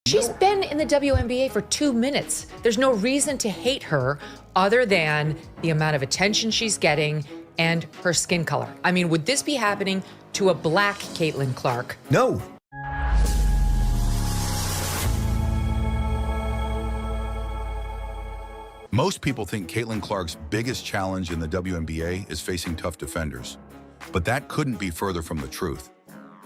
She's been in the WNBA for 2 minutes. There's no reason to hate her other than the amount of attention she's getting and her skin color. I mean, would this be happening to a black Caitlin Clark? No. Most people think Caitlin Clark's biggest challenge in the WNBA is facing tough defenders. But that couldn't be further from the truth.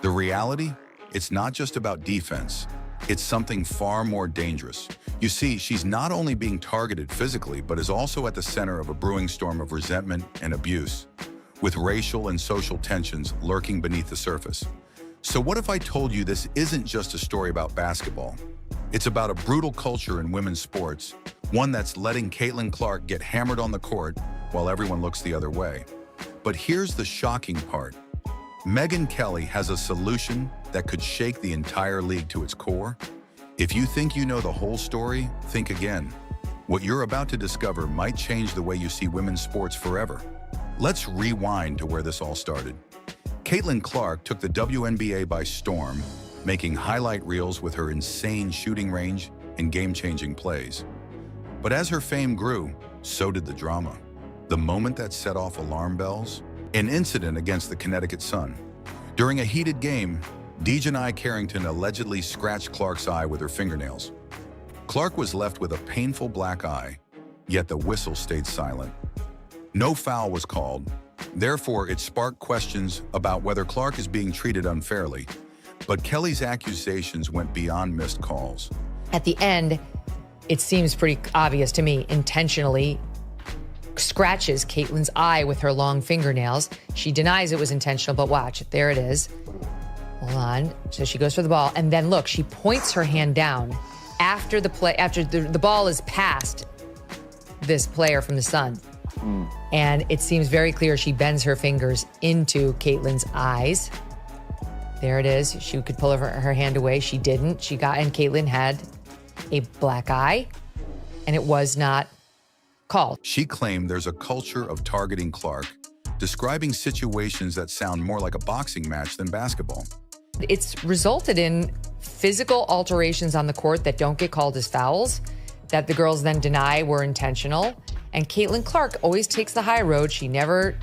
The reality? It's not just about defense. It's something far more dangerous. You see, she's not only being targeted physically, but is also at the center of a brewing storm of resentment and abuse, with racial and social tensions lurking beneath the surface. So what if I told you this isn't just a story about basketball? It's about a brutal culture in women's sports, one that's letting Caitlin Clark get hammered on the court while everyone looks the other way. But here's the shocking part. Megyn Kelly has a solution that could shake the entire league to its core. If you think you know the whole story, think again. What you're about to discover might change the way you see women's sports forever. Let's rewind to where this all started. Caitlin Clark took the WNBA by storm, making highlight reels with her insane shooting range and game-changing plays. But as her fame grew, so did the drama. The moment that set off alarm bells, an incident against the Connecticut Sun. During a heated game, Dejanai Carrington allegedly scratched Clark's eye with her fingernails. Clark was left with a painful black eye, yet the whistle stayed silent. No foul was called. Therefore, it sparked questions about whether Clark is being treated unfairly. But Kelly's accusations went beyond missed calls. At the end, it seems pretty obvious to me, intentionally scratches Caitlin's eye with her long fingernails. She denies it was intentional, but watch, there it is. Hold on. So she goes for the ball, and then look, she points her hand down after the play, after the ball is past this player from the Sun. And it seems very clear she bends her fingers into Caitlin's eyes. There it is. She could pull her hand away. She didn't. And Caitlin had a black eye, and it was not called. She claimed there's a culture of targeting Clark, describing situations that sound more like a boxing match than basketball. It's resulted in physical alterations on the court that don't get called as fouls, that the girls then deny were intentional. And Caitlin Clark always takes the high road. She never,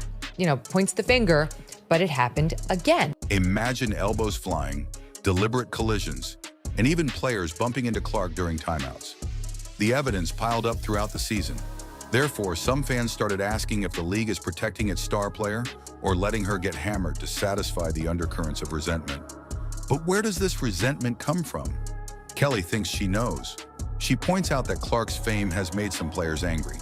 points the finger, but it happened again. Imagine elbows flying, deliberate collisions, and even players bumping into Clark during timeouts. The evidence piled up throughout the season. Therefore, some fans started asking if the league is protecting its star player or letting her get hammered to satisfy the undercurrents of resentment. But where does this resentment come from? Kelly thinks she knows. She points out that Clark's fame has made some players angry.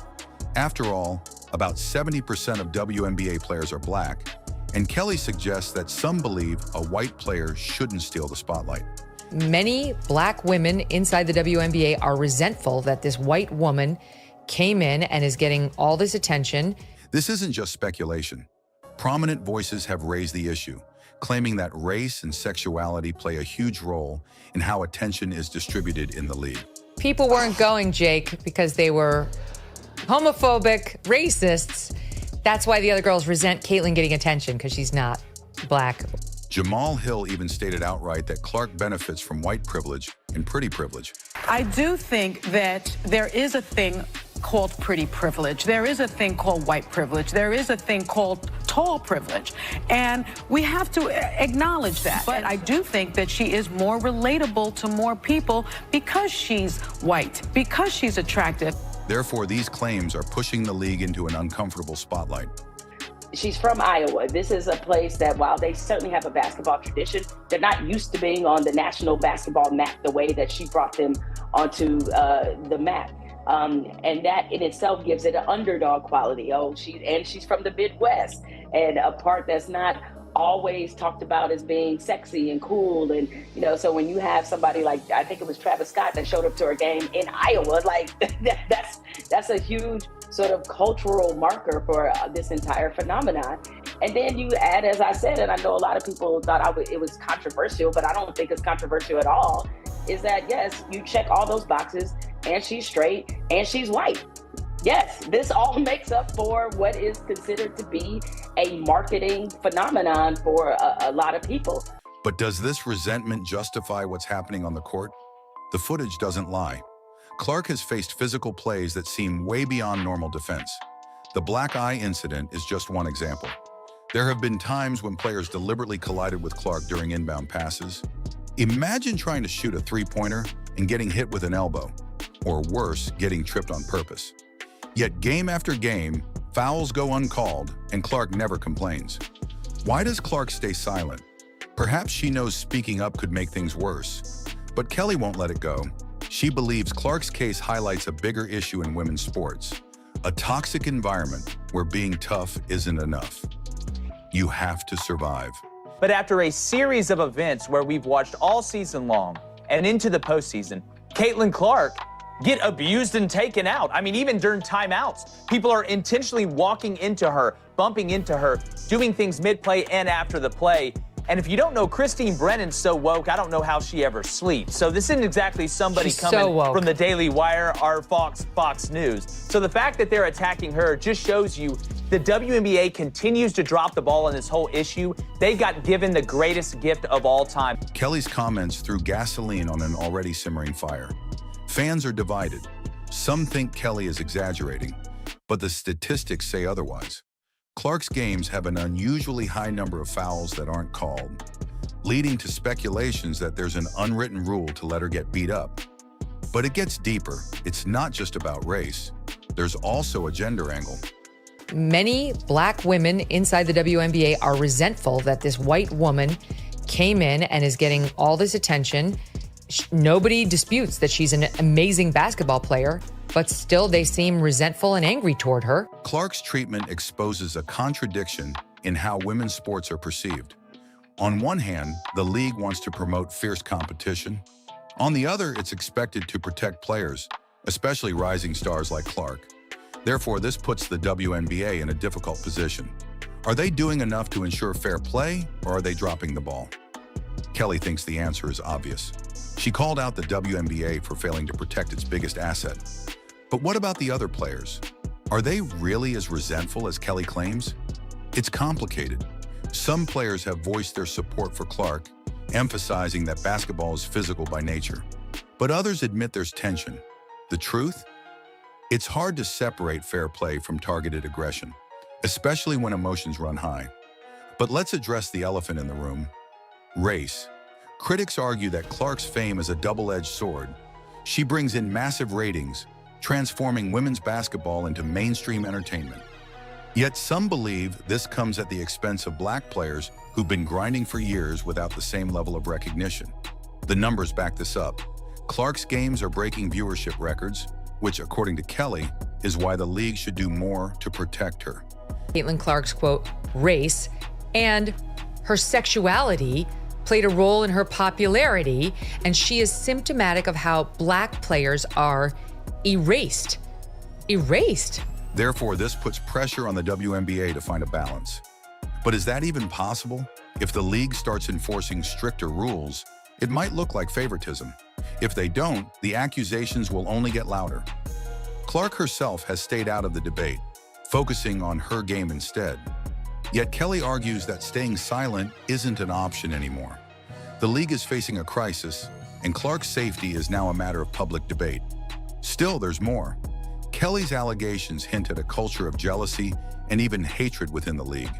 After all, about 70% of WNBA players are black, and Kelly suggests that some believe a white player shouldn't steal the spotlight. Many black women inside the WNBA are resentful that this white woman came in and is getting all this attention. This isn't just speculation. Prominent voices have raised the issue, claiming that race and sexuality play a huge role in how attention is distributed in the league. People weren't going, Jake, because they were homophobic, racists. That's why the other girls resent Caitlin getting attention, because she's not black. Jamal Hill even stated outright that Clark benefits from white privilege and pretty privilege. I do think that there is a thing called pretty privilege. There is a thing called white privilege. There is a thing called tall privilege. And we have to acknowledge that. But I do think that she is more relatable to more people because she's white, because she's attractive. Therefore, these claims are pushing the league into an uncomfortable spotlight. She's from Iowa. This is a place that, while they certainly have a basketball tradition, they're not used to being on the national basketball map the way that she brought them onto the map. And that in itself gives it an underdog quality. She's from the Midwest, and a part that's not always talked about as being sexy and cool. And, so when you have somebody like, I think it was Travis Scott that showed up to her game in Iowa, like that's a huge sort of cultural marker for this entire phenomenon. And then you add, as I said, and I know a lot of people thought it was controversial, but I don't think it's controversial at all, is that, yes, you check all those boxes, and she's straight, and she's white. Yes, this all makes up for what is considered to be a marketing phenomenon for a lot of people. But does this resentment justify what's happening on the court? The footage doesn't lie. Clark has faced physical plays that seem way beyond normal defense. The black eye incident is just one example. There have been times when players deliberately collided with Clark during inbound passes. Imagine trying to shoot a three-pointer and getting hit with an elbow, or worse, getting tripped on purpose. Yet game after game, fouls go uncalled and Clark never complains. Why does Clark stay silent? Perhaps she knows speaking up could make things worse. But Kelly won't let it go. She believes Clark's case highlights a bigger issue in women's sports, a toxic environment where being tough isn't enough. You have to survive. But after a series of events where we've watched all season long and into the postseason, Caitlin Clark get abused and taken out. I mean, even during timeouts, people are intentionally walking into her, bumping into her, doing things mid-play and after the play. And if you don't know, Christine Brennan's so woke, I don't know how she ever sleeps. So this isn't exactly somebody coming from the Daily Wire or Fox News. So the fact that they're attacking her just shows you the WNBA continues to drop the ball on this whole issue. They got given the greatest gift of all time. Kelly's comments threw gasoline on an already simmering fire. Fans are divided. Some think Kelly is exaggerating, but the statistics say otherwise. Clark's games have an unusually high number of fouls that aren't called, leading to speculations that there's an unwritten rule to let her get beat up. But it gets deeper. It's not just about race. There's also a gender angle. Many black women inside the WNBA are resentful that this white woman came in and is getting all this attention. Nobody disputes that she's an amazing basketball player, but still they seem resentful and angry toward her. Clark's treatment exposes a contradiction in how women's sports are perceived. On one hand, the league wants to promote fierce competition. On the other, it's expected to protect players, especially rising stars like Clark. Therefore, this puts the WNBA in a difficult position. Are they doing enough to ensure fair play, or are they dropping the ball? Kelly thinks the answer is obvious. She called out the WNBA for failing to protect its biggest asset. But what about the other players? Are they really as resentful as Kelly claims? It's complicated. Some players have voiced their support for Clark, emphasizing that basketball is physical by nature. But others admit there's tension. The truth? It's hard to separate fair play from targeted aggression, especially when emotions run high. But let's address the elephant in the room: race. Critics argue that Clark's fame is a double-edged sword. She brings in massive ratings, transforming women's basketball into mainstream entertainment. Yet some believe this comes at the expense of black players who've been grinding for years without the same level of recognition. The numbers back this up. Clark's games are breaking viewership records, which, according to Kelly, is why the league should do more to protect her. Caitlin Clark's, quote, race and her sexuality played a role in her popularity, and she is symptomatic of how black players are erased. Therefore, this puts pressure on the WNBA to find a balance. But is that even possible? If the league starts enforcing stricter rules, it might look like favoritism. If they don't, the accusations will only get louder. Clark herself has stayed out of the debate, focusing on her game instead. Yet Kelly argues that staying silent isn't an option anymore. The league is facing a crisis, and Clark's safety is now a matter of public debate. Still, there's more. Kelly's allegations hint at a culture of jealousy and even hatred within the league.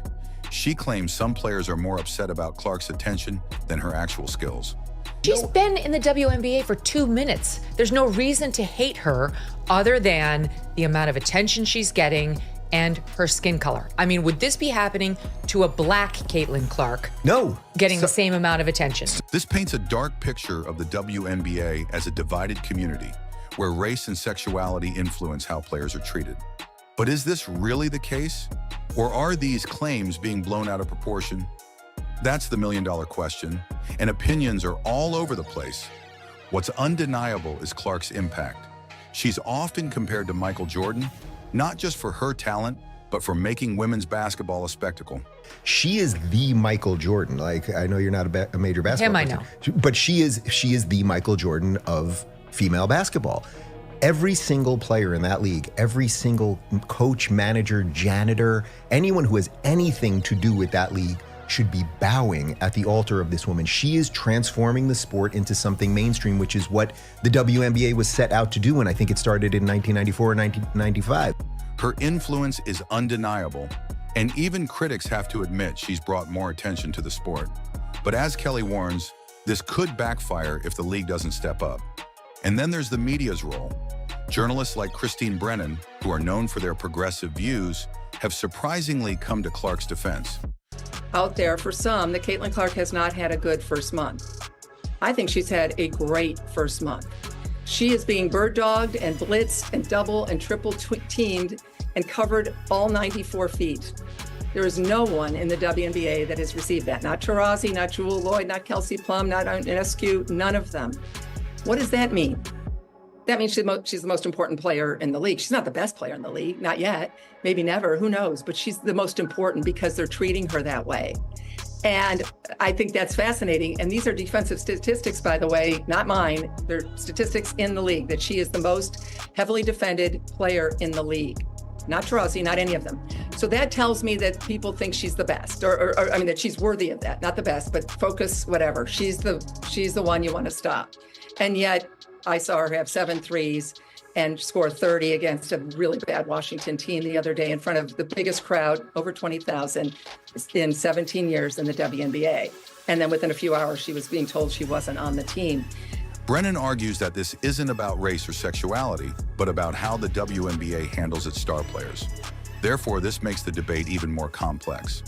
She claims some players are more upset about Clark's attention than her actual skills. She's been in the WNBA for 2 minutes. There's no reason to hate her other than the amount of attention she's getting and her skin color. I mean, would this be happening to a black Caitlin Clark? No. Getting the same amount of attention? This paints a dark picture of the WNBA as a divided community, where race and sexuality influence how players are treated. But is this really the case? Or are these claims being blown out of proportion? That's the million-dollar question, and opinions are all over the place. What's undeniable is Clark's impact. She's often compared to Michael Jordan, not just for her talent, but for making women's basketball a spectacle. She is the Michael Jordan. Like, I know you're not a major basketball Him, person, I know. but she is the Michael Jordan of female basketball. Every single player in that league, every single coach, manager, janitor, anyone who has anything to do with that league should be bowing at the altar of this woman. She is transforming the sport into something mainstream, which is what the WNBA was set out to do, and I think it started in 1994 or 1995. Her influence is undeniable, and even critics have to admit she's brought more attention to the sport. But as Kelly warns, this could backfire if the league doesn't step up. And then there's the media's role. Journalists like Christine Brennan, who are known for their progressive views, have surprisingly come to Clark's defense. Out there, for some, that Caitlin Clark has not had a good first month. I think she's had a great first month. She is being bird dogged and blitzed and double and triple teamed and covered all 94 feet. There is no one in the WNBA that has received that. Not Taurasi, not Jewel Lloyd, not Kelsey Plum, not Enescu, none of them. What does that mean? That means she's the most important player in the league. She's not the best player in the league, not yet, maybe never, who knows, but she's the most important because they're treating her that way. And I think that's fascinating. And these are defensive statistics, by the way, not mine. They're statistics in the league, that she is the most heavily defended player in the league. Not Taurasi, not any of them. So that tells me that people think she's the best, or that she's worthy of that. Not the best, but focus, whatever. She's the one you want to stop. And yet I saw her have 7 threes and score 30 against a really bad Washington team the other day in front of the biggest crowd, over 20,000 in 17 years in the WNBA. And then within a few hours, she was being told she wasn't on the team. Brennan argues that this isn't about race or sexuality, but about how the WNBA handles its star players. Therefore, this makes the debate even more complex.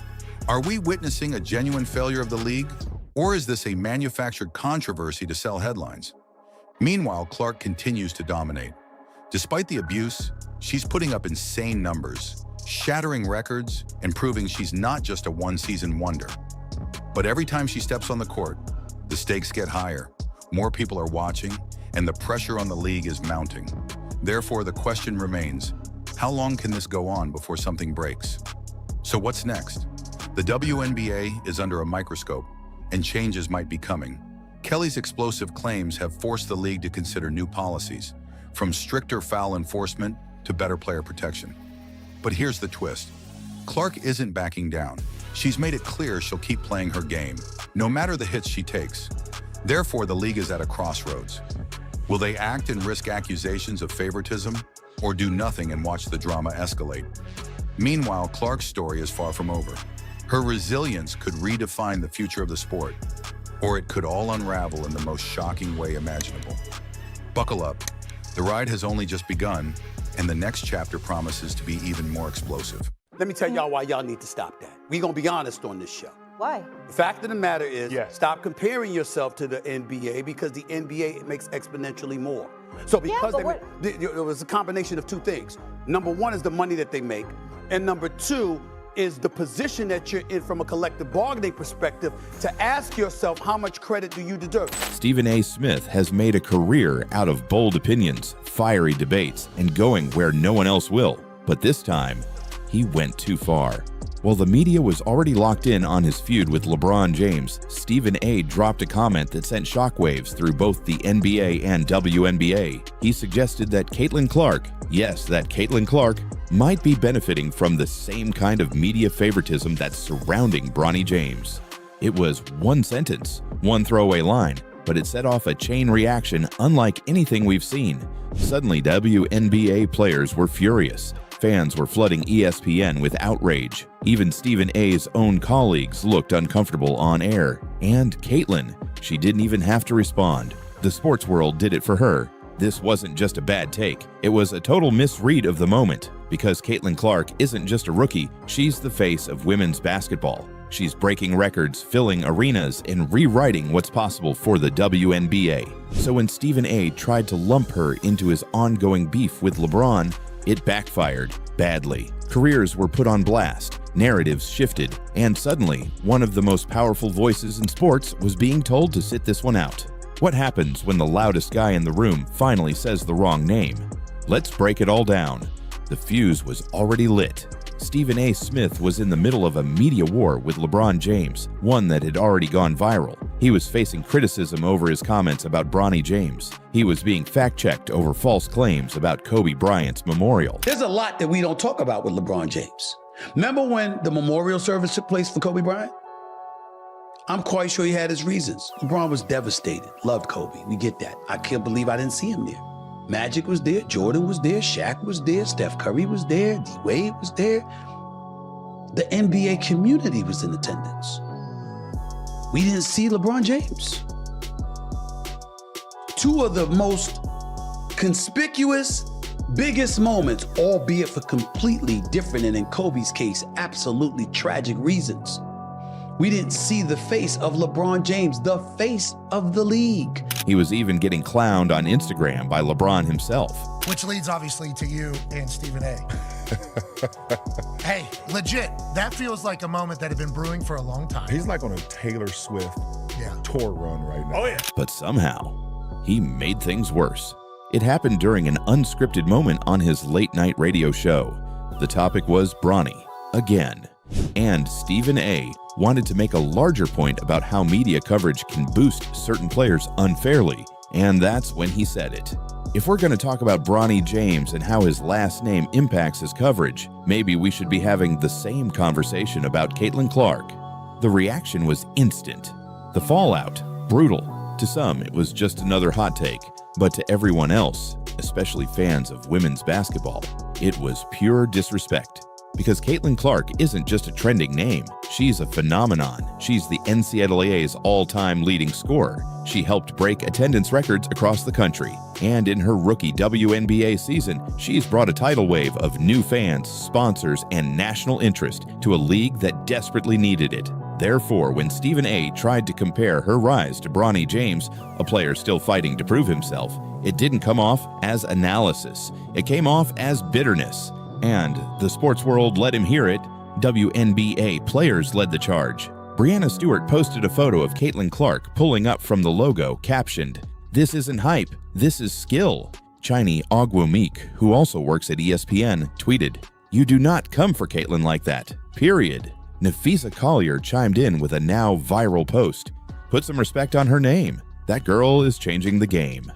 Are we witnessing a genuine failure of the league, or is this a manufactured controversy to sell headlines? Meanwhile, Clark continues to dominate. Despite the abuse, she's putting up insane numbers, shattering records, and proving she's not just a one-season wonder. But every time she steps on the court, the stakes get higher. More people are watching, and the pressure on the league is mounting. Therefore, the question remains, how long can this go on before something breaks? So what's next? The WNBA is under a microscope, and changes might be coming. Kelly's explosive claims have forced the league to consider new policies, from stricter foul enforcement to better player protection. But here's the twist. Clark isn't backing down. She's made it clear she'll keep playing her game, no matter the hits she takes. Therefore, the league is at a crossroads. Will they act and risk accusations of favoritism, or do nothing and watch the drama escalate? Meanwhile, Clark's story is far from over. Her resilience could redefine the future of the sport, or it could all unravel in the most shocking way imaginable. Buckle up. The ride has only just begun, and the next chapter promises to be even more explosive. Let me tell y'all why y'all need to stop that. We're going to be honest on this show. Why? The fact of the matter is, stop comparing yourself to the NBA, because the NBA makes exponentially more. So because it was a combination of two things. Number one is the money that they make, and number two is the position that you're in from a collective bargaining perspective to ask yourself, how much credit do you deserve? Stephen A. Smith has made a career out of bold opinions, fiery debates, and going where no one else will. But this time, he went too far. While the media was already locked in on his feud with LeBron James, Stephen A. dropped a comment that sent shockwaves through both the NBA and WNBA. He suggested that Caitlin Clark, yes, that Caitlin Clark, might be benefiting from the same kind of media favoritism that's surrounding Bronny James. It was one sentence, one throwaway line, but it set off a chain reaction unlike anything we've seen. Suddenly, WNBA players were furious. Fans were flooding ESPN with outrage. Even Stephen A.'s own colleagues looked uncomfortable on air. And Caitlin, she didn't even have to respond. The sports world did it for her. This wasn't just a bad take. It was a total misread of the moment, because Caitlin Clark isn't just a rookie, she's the face of women's basketball. She's breaking records, filling arenas, and rewriting what's possible for the WNBA. So when Stephen A. tried to lump her into his ongoing beef with LeBron, it backfired badly. Careers were put on blast, narratives shifted, and suddenly, one of the most powerful voices in sports was being told to sit this one out. What happens when the loudest guy in the room finally says the wrong name? Let's break it all down. The fuse was already lit. Stephen A. Smith was in the middle of a media war with LeBron James, one that had already gone viral. He was facing criticism over his comments about Bronny James. He was being fact-checked over false claims about Kobe Bryant's memorial. There's a lot that we don't talk about with LeBron James. Remember when the memorial service took place for Kobe Bryant? I'm quite sure he had his reasons. LeBron was devastated, loved Kobe. We get that. I can't believe I didn't see him there. Magic was there, Jordan was there, Shaq was there, Steph Curry was there, D. Wade was there. The NBA community was in attendance. We didn't see LeBron James. Two of the most conspicuous, biggest moments, albeit for completely different, and in Kobe's case, absolutely tragic reasons. We didn't see the face of LeBron James, the face of the league. He was even getting clowned on Instagram by LeBron himself. Which leads obviously to you and Stephen A. Hey, legit, that feels like a moment that had been brewing for a long time. He's like on a Taylor Swift tour run right now. Oh, yeah. But somehow, he made things worse. It happened during an unscripted moment on his late-night radio show. The topic was Bronny, again. And Stephen A. wanted to make a larger point about how media coverage can boost certain players unfairly, and that's when he said it. If we're going to talk about Bronny James and how his last name impacts his coverage, maybe we should be having the same conversation about Caitlin Clark. The reaction was instant. The fallout, brutal. To some, it was just another hot take, but to everyone else, especially fans of women's basketball, it was pure disrespect. Because Caitlin Clark isn't just a trending name, she's a phenomenon. She's the NCAA's all-time leading scorer. She helped break attendance records across the country. And in her rookie WNBA season, she's brought a tidal wave of new fans, sponsors, and national interest to a league that desperately needed it. Therefore, when Stephen A. tried to compare her rise to Bronny James, a player still fighting to prove himself, it didn't come off as analysis. It came off as bitterness. And the sports world let him hear it. WNBA players led the charge. Breanna Stewart posted a photo of Caitlin Clark pulling up from the logo, captioned, "This isn't hype, this is skill." Chiny Ogwumike, who also works at ESPN, tweeted, "You do not come for Caitlin like that, period." Nafisa Collier chimed in with a now viral post. "Put some respect on her name. That girl is changing the game."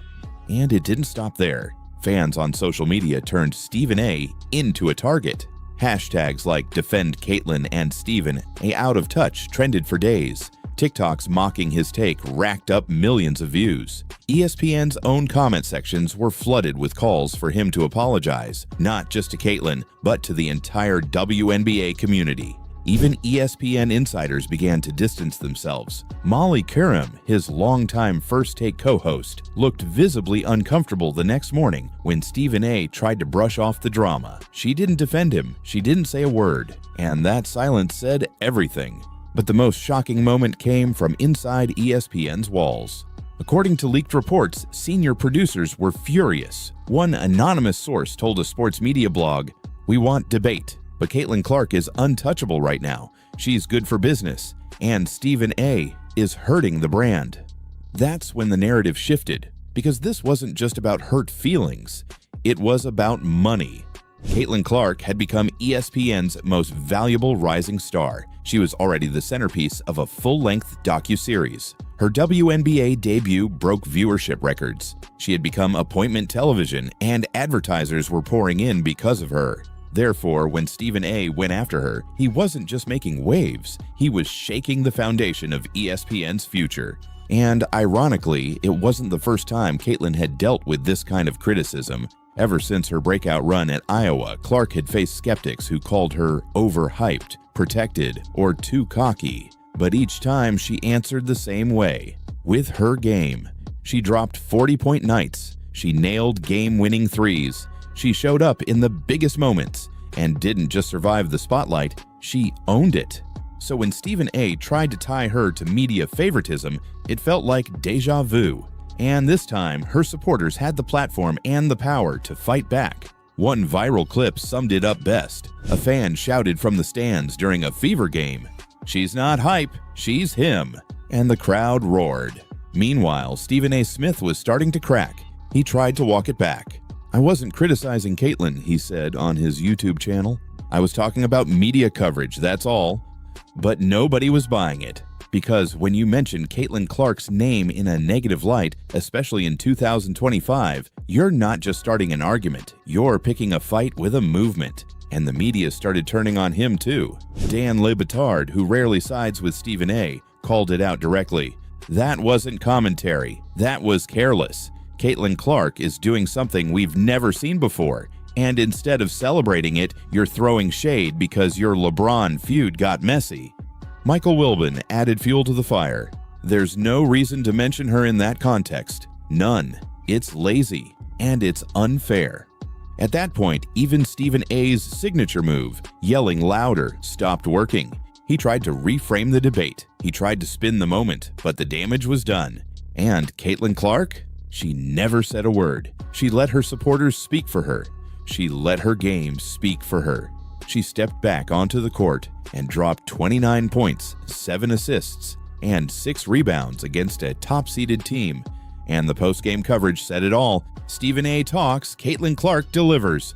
And it didn't stop there. Fans on social media turned Stephen A. into a target. Hashtags like Defend Caitlin and Stephen A. Out of Touch trended for days. TikToks mocking his take racked up millions of views. ESPN's own comment sections were flooded with calls for him to apologize, not just to Caitlin, but to the entire WNBA community. Even ESPN insiders began to distance themselves. Molly Qerim, his longtime First Take co-host, looked visibly uncomfortable the next morning when Stephen A. tried to brush off the drama. She didn't defend him, she didn't say a word, and that silence said everything. But the most shocking moment came from inside ESPN's walls. According to leaked reports, senior producers were furious. One anonymous source told a sports media blog, "We want debate. But Caitlin Clark is untouchable right now. She's good for business. And Stephen A. is hurting the brand." That's when the narrative shifted, because this wasn't just about hurt feelings. It was about money. Caitlin Clark had become ESPN's most valuable rising star. She was already the centerpiece of a full-length docuseries. Her WNBA debut broke viewership records. She had become appointment television, and advertisers were pouring in because of her. Therefore, when Stephen A. went after her, he wasn't just making waves, he was shaking the foundation of ESPN's future. And ironically, it wasn't the first time Caitlin had dealt with this kind of criticism. Ever since her breakout run at Iowa, Clark had faced skeptics who called her overhyped, protected, or too cocky. But each time she answered the same way, with her game. She dropped 40-point nights, she nailed game-winning threes, she showed up in the biggest moments, and didn't just survive the spotlight, she owned it. So when Stephen A. tried to tie her to media favoritism, it felt like deja vu. And this time, her supporters had the platform and the power to fight back. One viral clip summed it up best. A fan shouted from the stands during a Fever game, "She's not hype, she's him." And the crowd roared. Meanwhile, Stephen A. Smith was starting to crack. He tried to walk it back. "I wasn't criticizing Caitlin," he said on his YouTube channel. "I was talking about media coverage, that's all." But nobody was buying it. Because when you mention Caitlin Clark's name in a negative light, especially in 2025, you're not just starting an argument, you're picking a fight with a movement. And the media started turning on him too. Dan Le Batard, who rarely sides with Stephen A., called it out directly. That wasn't commentary. That was careless. Caitlin Clark is doing something we've never seen before, and instead of celebrating it, you're throwing shade because your LeBron feud got messy. Michael Wilbon added fuel to the fire. There's no reason to mention her in that context. None. It's lazy, and it's unfair. At that point, even Stephen A's signature move, yelling louder, stopped working. He tried to reframe the debate. He tried to spin the moment, but the damage was done. And Caitlin Clark? She never said a word. She let her supporters speak for her. She let her game speak for her. She stepped back onto the court and dropped 29 points, 7 assists, and 6 rebounds against a top-seeded team. And the post-game coverage said it all. Stephen A talks, Caitlin Clark delivers.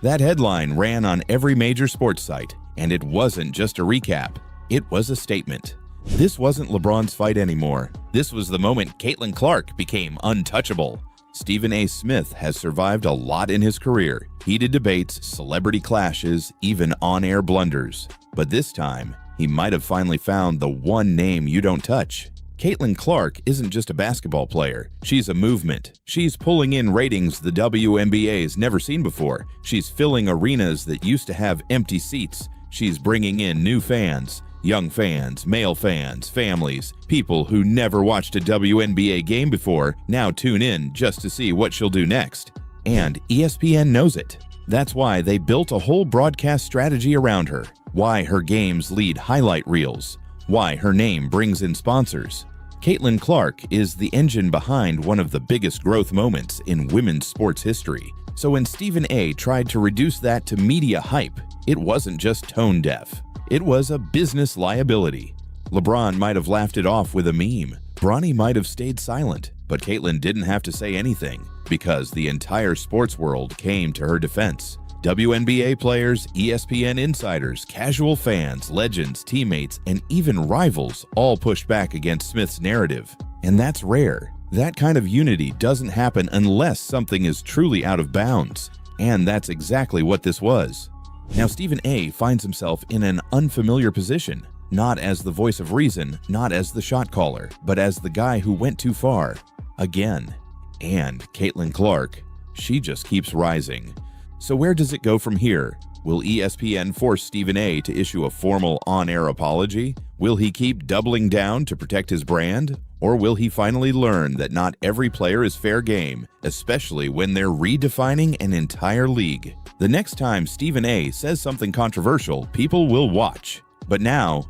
That headline ran on every major sports site, and it wasn't just a recap. It was a statement. This wasn't LeBron's fight anymore. This was the moment Caitlin Clark became untouchable. Stephen A. Smith has survived a lot in his career. Heated debates, celebrity clashes, even on-air blunders. But this time, he might have finally found the one name you don't touch. Caitlin Clark isn't just a basketball player. She's a movement. She's pulling in ratings the WNBA's never seen before. She's filling arenas that used to have empty seats. She's bringing in new fans. Young fans, male fans, families, people who never watched a WNBA game before now tune in just to see what she'll do next. And ESPN knows it. That's why they built a whole broadcast strategy around her. Why her games lead highlight reels. Why her name brings in sponsors. Caitlin Clark is the engine behind one of the biggest growth moments in women's sports history. So when Stephen A. tried to reduce that to media hype, it wasn't just tone deaf. It was a business liability. LeBron might have laughed it off with a meme. Bronny might have stayed silent, but Caitlin didn't have to say anything because the entire sports world came to her defense. WNBA players, ESPN insiders, casual fans, legends, teammates, and even rivals all pushed back against Smith's narrative. And that's rare. That kind of unity doesn't happen unless something is truly out of bounds. And that's exactly what this was. Now, Stephen A. finds himself in an unfamiliar position, not as the voice of reason, not as the shot caller, but as the guy who went too far. Again. And Caitlin Clark, she just keeps rising. So where does it go from here? Will ESPN force Stephen A. to issue a formal on-air apology? Will he keep doubling down to protect his brand? Or will he finally learn that not every player is fair game, especially when they're redefining an entire league? The next time Stephen A. says something controversial, people will watch. But now,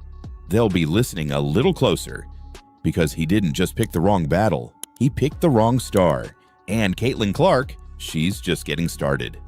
they'll be listening a little closer, because he didn't just pick the wrong battle, he picked the wrong star. And Caitlin Clark, she's just getting started.